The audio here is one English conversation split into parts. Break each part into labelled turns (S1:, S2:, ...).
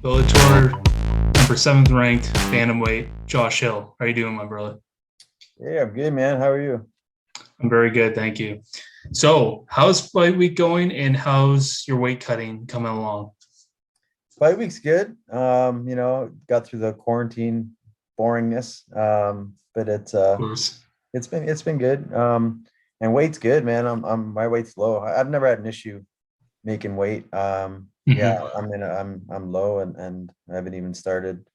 S1: Bellator number 7th ranked bantamweight, Josh Hill. How are you doing, my brother?
S2: Yeah, I'm good, man. How are you?
S1: I'm very good, thank you. So, how's fight week going, and how's your weight cutting coming along?
S2: Fight week's good. Got through the quarantine boringness. But
S1: Of course.
S2: it's been good. And weight's good, man. I'm my weight's low. I've never had an issue making weight. Yeah,
S1: Mhm.
S2: I'm low and I haven't even started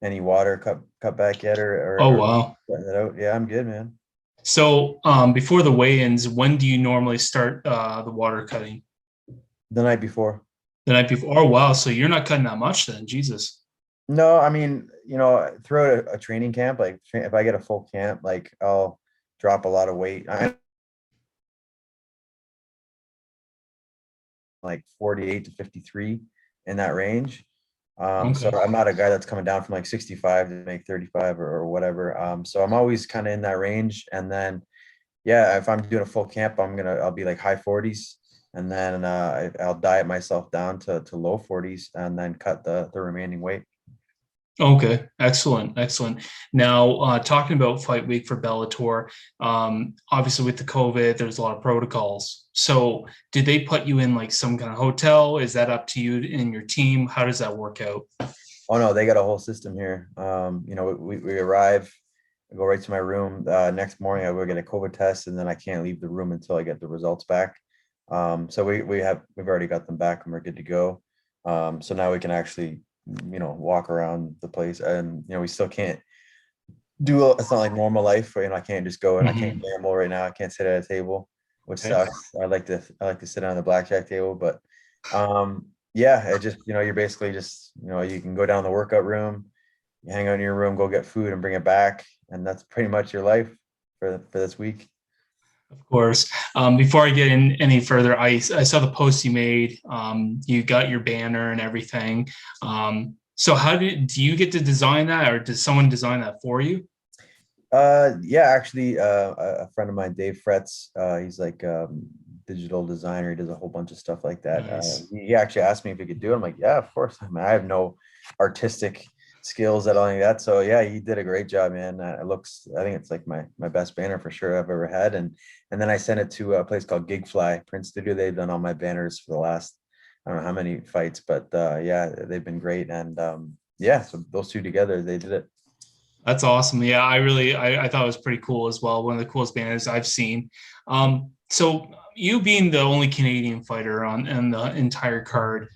S2: any water cut back yet
S1: Oh
S2: or
S1: wow.
S2: cutting it out. Yeah, I'm good, man.
S1: So, before the weigh-ins, when do you normally start the water cutting?
S2: The night before.
S1: The night before. Oh wow. So you're not cutting that much then, Jesus.
S2: No, I mean, throughout a training camp, like if I get a full camp, like I'll drop a lot of weight. I'm like 48 to 53 in that range. So
S1: Okay.
S2: I'm not a guy that's coming down from like 65 to make 35 or whatever. So I'm always kind of in that range. And then, yeah, if I'm doing a full camp, I'll be like high 40s. And then I'll diet myself down to low 40s and then cut the remaining weight.
S1: Okay, excellent, excellent. Now, talking about fight week for Bellator, obviously with the COVID, there's a lot of protocols. So, did they put you in like some kind of hotel? Is that up to you and your team? How does that work out?
S2: Oh no, they got a whole system here. We arrive, I go right to my room. Next morning, I go get a COVID test, and then I can't leave the room until I get the results back. So we've already got them back, and we're good to go. So now we can actually, walk around the place, and we still can't it's not like normal life where I can't just go and I can't
S1: Mhm.
S2: gamble right now. I can't sit at a table, which
S1: Okay.
S2: sucks. I like to sit on the blackjack table, but yeah, it just you're basically just you can go down the workout room, you hang out in your room, go get food and bring it back, and that's pretty much your life for this week.
S1: Of course. Before I get in any further, I saw the post you made. You got your banner and everything. So, do you get to design that, or does someone design that for you?
S2: Yeah, actually, a friend of mine, Dave Fretz, he's like digital designer. He does a whole bunch of stuff like that.
S1: Nice.
S2: He actually asked me if he could do it. I'm like, yeah, of course. I mean, I have no artistic skills at all like that. So yeah, he did a great job, man. I think it's like my best banner for sure I've ever had. And then I sent it to a place called Gigfly Print Studio. They've done all my banners for the last I don't know how many fights, but yeah, they've been great. And yeah, so those two together, they did it.
S1: That's awesome. Yeah, I thought it was pretty cool as well. One of the coolest banners I've seen. So you being the only Canadian fighter on the entire card,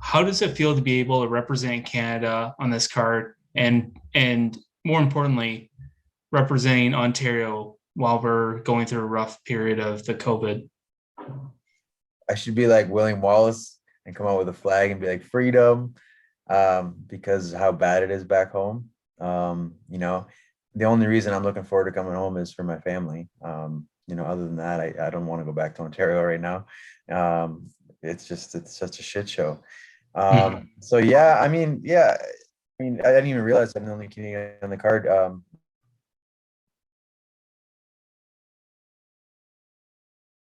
S1: how does it feel to be able to represent Canada on this card, and more importantly, representing Ontario while we're going through a rough period of the COVID?
S2: I should be like William Wallace and come out with a flag and be like freedom, because how bad it is back home. The only reason I'm looking forward to coming home is for my family. Other than that, I don't want to go back to Ontario right now. It's such a shit show.
S1: Mhm.
S2: So yeah, I didn't even realize I'm the only Canadian on the card.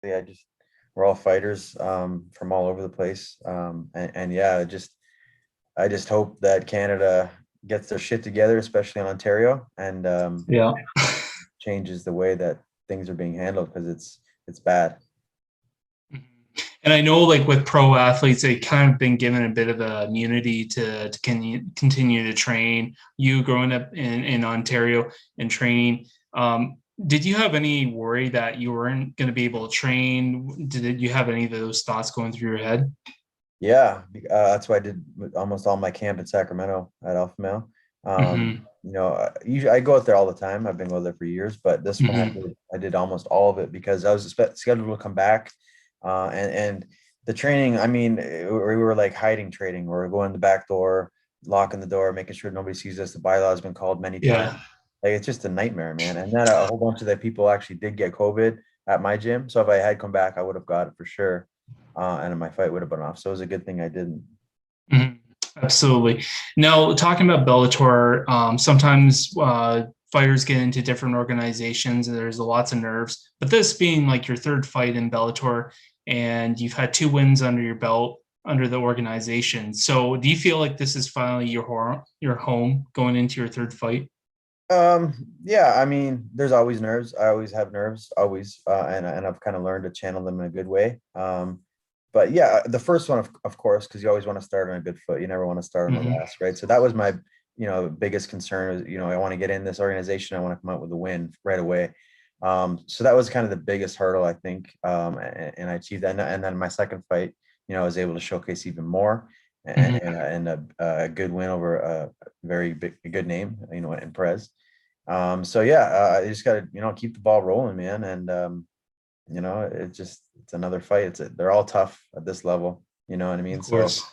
S2: Yeah, just we're all fighters from all over the place. And yeah, I just hope that Canada gets their shit together, especially in Ontario, and
S1: Yeah.
S2: changes the way that things are being handled because it's bad.
S1: And I know, like with pro athletes, they kind of been given a bit of a immunity to continue to train. You growing up in Ontario and training, did you have any worry that you weren't going to be able to train? Did you have any of those thoughts going through your head?
S2: Yeah, that's why I did almost all my camp in Sacramento at Alpha Male.
S1: Hmm.
S2: Usually I go out there all the time. I've been going there for years, but this one
S1: Hmm.
S2: I did almost all of it because I was scheduled to come back, and the training. I mean, we were like hiding training. We are going the back door, locking the door, making sure nobody sees us. The bylaw has been called many times.
S1: Yeah.
S2: Like it's just a nightmare, man. And then a whole bunch of the people actually did get COVID at my gym. So if I had come back, I would have got it for sure, and my fight would have been off. So it was a good thing I didn't.
S1: Mhm. Absolutely. Now, talking about Bellator, sometimes fighters get into different organizations and there's lots of nerves. But this being like your third fight in Bellator, and you've had two wins under your belt, under the organization. So do you feel like this is finally your home going into your third fight?
S2: Yeah, I mean, there's always nerves. I always have nerves, always, and I've kind of learned to channel them in a good way. But yeah, the first one, of course, because you always want to start on a good foot. You never want to start on the
S1: Mm-hmm.
S2: last, right? So that was my, biggest concern is, I want to get in this organization. I want to come out with a win right away. So that was kind of the biggest hurdle, I think. And I achieved that. And then my second fight, I was able to showcase even more
S1: Mm-hmm.
S2: and a good win over a very big, a good name, in Perez. So yeah, you just gotta, keep the ball rolling, man. And it's another fight. They're all tough at this level, you know what I
S1: Of
S2: mean? So
S1: course.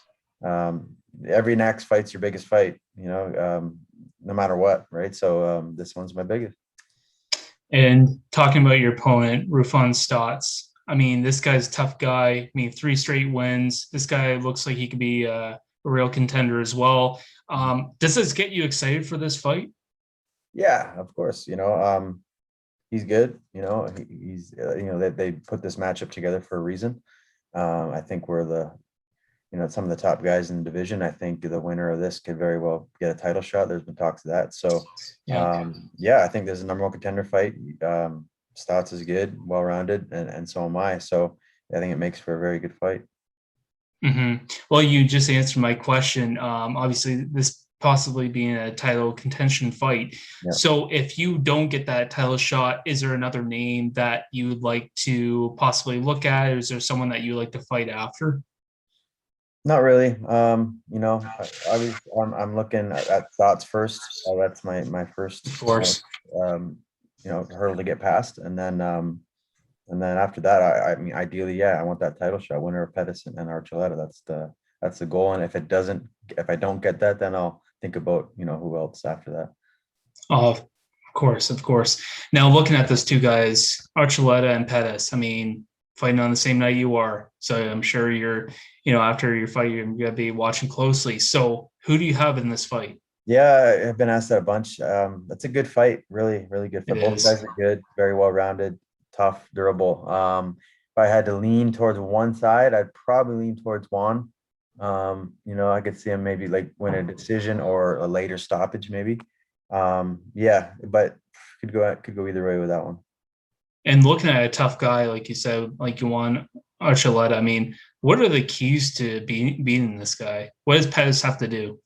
S2: every next fight's your biggest fight, no matter what, right? So this one's my biggest.
S1: And talking about your opponent, Raufeon Stots. I mean, this guy's a tough guy. I mean, three straight wins. This guy looks like he could be a real contender as well. Does this get you excited for this fight?
S2: Yeah, of course. He's good. He's they put this matchup together for a reason. I think we're some of the top guys in the division. I think the winner of this could very well get a title shot. There's been talks of that. So,
S1: Yeah.
S2: yeah, I think there's a number one contender fight. Stotts is good, well rounded, and so am I. So I think it makes for a very good fight.
S1: Well, you just answered my question. Obviously, this possibly being a title contention fight.
S2: Yeah.
S1: So, if you don't get that title shot, is there another name that you would like to possibly look at? Or is there someone that you like to fight after?
S2: Not really. Obviously, I'm looking at Stotts first. That's my
S1: Of
S2: first,
S1: course.
S2: hurdle to get past, and then after that, I mean, ideally, yeah, I want that title shot, winner of Pettis and Archuleta. That's the goal. And if I don't get that, then I'll think about who else after that.
S1: Oh, of course, of course. Now, looking at those two guys, Archuleta and Pettis, I mean, fighting on the same night you are. So I'm sure after your fight, you're going to be watching closely. So who do you have in this fight?
S2: Yeah, I've been asked that a bunch. That's a good fight, really, really good
S1: It
S2: fight. Both
S1: is.
S2: guys are good, very well rounded, tough, durable. If I had to lean towards one side, I'd probably lean towards Juan. I could see him maybe like win a decision or a later stoppage, maybe. Yeah, but could go either way with that one.
S1: And looking at a tough guy, like you said, like you want Archuleta, I mean, what are the keys to beating this guy? What does Pettis have to do?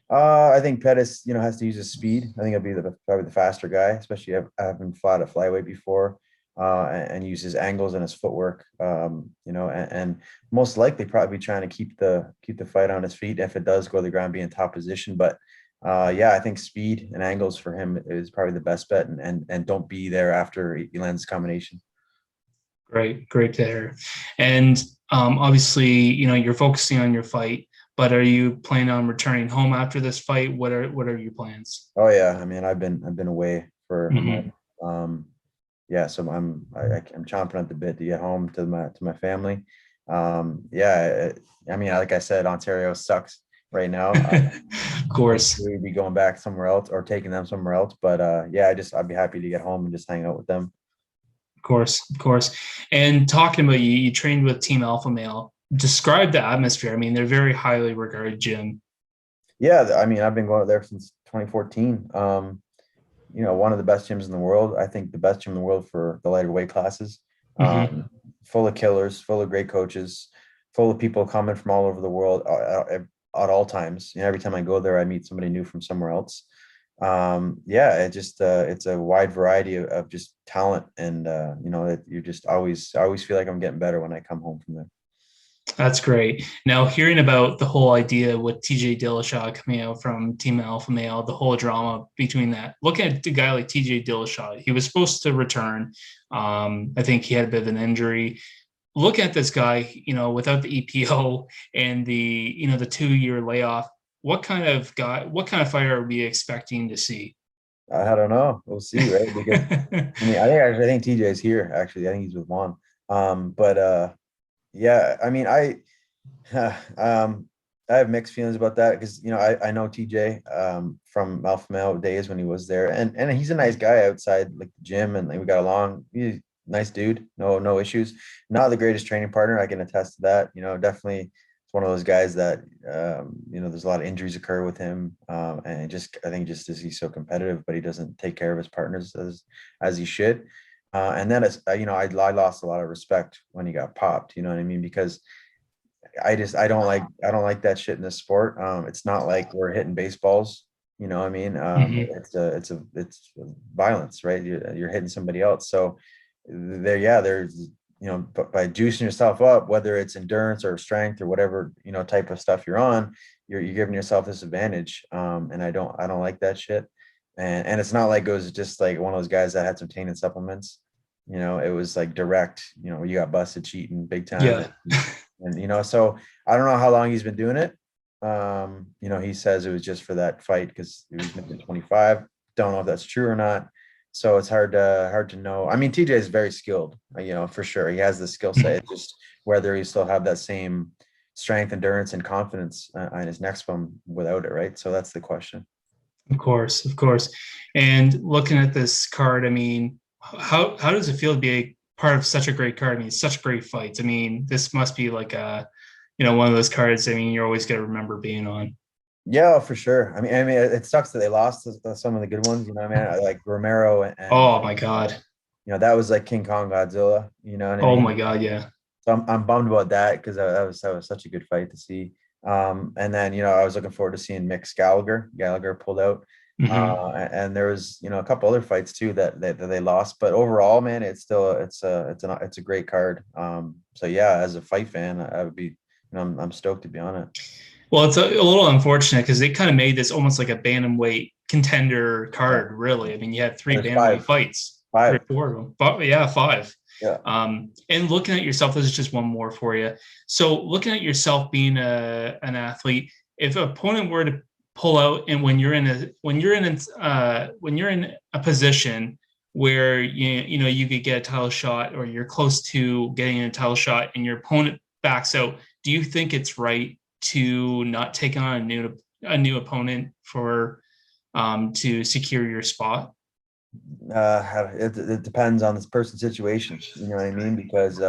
S2: I think Pettis, has to use his speed. I think he'll be probably the faster guy, especially having fought at flyweight before, and use his angles and his footwork. And most likely probably trying to keep the fight on his feet if it does go to the ground, be in top position. But yeah, I think speed and angles for him is probably the best bet, and don't be there after he lands the combination.
S1: Great, great to hear. And obviously, you're focusing on your fight, but are you planning on returning home after this fight? What are your plans?
S2: Oh yeah, I mean, I've been away for a month.
S1: Mm-hmm.
S2: Yeah, so I'm chomping at the bit to get home to my family. Yeah, I mean, like I said, Ontario sucks right now.
S1: Of course,
S2: We'd be going back somewhere else or taking them somewhere else. But yeah, I'd be happy to get home and just hang out with them.
S1: of course, of course. And talking about you trained with Team Alpha Male. Describe the atmosphere. I mean, they're very highly regarded gym.
S2: Yeah, I mean, I've been going there since 2014. One of the best gyms in the world. I think the best gym in the world for the lighter weight classes.
S1: Mm-hmm.
S2: Full of killers, full of great coaches, full of people coming from all over the world at all times. Every time I go there, I meet somebody new from somewhere else. Yeah, it's a wide variety of just talent, and you're just I always feel like I'm getting better when I come home from there.
S1: That's great. Now, hearing about the whole idea with TJ Dillashaw coming out from Team Alpha Male, the whole drama between that. Looking at a guy like TJ Dillashaw, he was supposed to return. I think he had a bit of an injury. Look at this guy, without the EPO and the 2 year layoff. What kind of fighter are we expecting to see?
S2: I don't know. We'll see, right? Because I think TJ is here. Actually, I think he's with Juan. But yeah, I mean, um, I have mixed feelings about that because I know TJ from Alpha Male days when he was there, and he's a nice guy outside like the gym, and like, we got along. He's a nice dude, no issues. Not the greatest training partner, I can attest to that. Definitely it's one of those guys that there's a lot of injuries occur with him, and I think just as he's so competitive, but he doesn't take care of his partners as he should. And then it's I lost a lot of respect when he got popped. You know what I mean? Because I don't like that shit in this sport. It's not like we're hitting baseballs. You know what I mean?
S1: Mhm.
S2: It's violence, right? You're hitting somebody else. So there's but by juicing yourself up, whether it's endurance or strength or whatever type of stuff you're on, you're giving yourself this advantage. And I don't like that shit. And it's not like it was just like one of those guys that had some tainted supplements. It was like direct. You got busted cheating big time,
S1: Yeah.
S2: and so I don't know how long he's been doing it. He says it was just for that fight because he was making 25. Don't know if that's true or not. So it's hard to know. I mean, TJ is very skilled, for sure. He has the skill set. It's just whether he still have that same strength, endurance, and confidence on his next one without it, right? So that's the question.
S1: Of course, of course. And looking at this card, I mean, how does it feel to be a part of such a great card? I mean, such great fights. I mean, this must be like one of those cards. I mean, you're always going to remember being on.
S2: Yeah, for sure. I mean, it sucks that they lost some of the good ones. You know what I mean? Like Romero and
S1: Oh my God.
S2: that was like King Kong Godzilla. You know what I
S1: Oh
S2: mean?
S1: my God. Yeah.
S2: So I'm bummed about that because that was such a good fight to see. And then I was looking forward to seeing Mick Gallagher. Gallagher pulled out,
S1: Hmm.
S2: and there was a couple other fights too that they lost. But overall, man, it's a great card. So yeah, as a fight fan, I would be I'm stoked to be on it.
S1: Well, it's a little unfortunate because they kind of made this almost like a bantamweight contender
S2: Yeah,
S1: card, really. I mean, you had
S2: and
S1: three
S2: there's
S1: bantamweight
S2: five,
S1: fights, three
S2: five.
S1: or four of them. But yeah, five.
S2: Yeah,
S1: And looking at yourself, this is just one more for you. So looking at yourself being an athlete, if an opponent were to pull out, and when you're in a position where you could get a title shot, or you're close to getting a title shot, and your opponent backs out, do you think it's right to not take on a new opponent for to secure your spot?
S2: it depends on this person's situation. You know what I mean? Because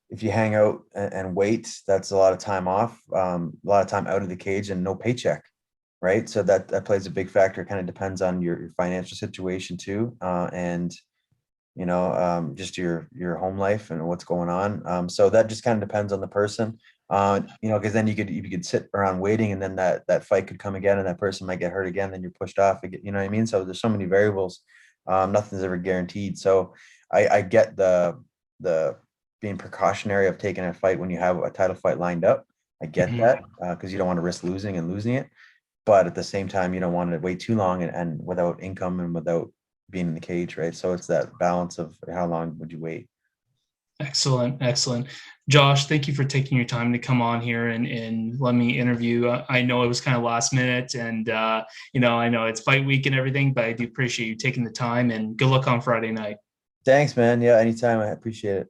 S2: if you hang out and wait, that's a lot of time off, a lot of time out of the cage and no paycheck, right? So that plays a big factor. It kind of depends on your financial situation too, and just your home life and what's going on. So that just kind of depends on the person. Because then you could sit around waiting, and then that fight could come again, and that person might get hurt again. Then you're pushed off. You know what I mean? So there's so many variables. Nothing's ever guaranteed. So I get the being precautionary of taking a fight when you have a title fight lined up. I get
S1: Mhm.
S2: that because you don't want to risk losing and losing it, but at the same time, you don't want to wait too long and without income and without being in the cage, right? So it's that balance of how long would you wait.
S1: Excellent, excellent. Josh, thank you for taking your time to come on here and let me interview. I know it was kind of last minute, and I know it's fight week and everything, but I do appreciate you taking the time, and good luck on Friday night.
S2: Thanks, man. Yeah, anytime. I appreciate it.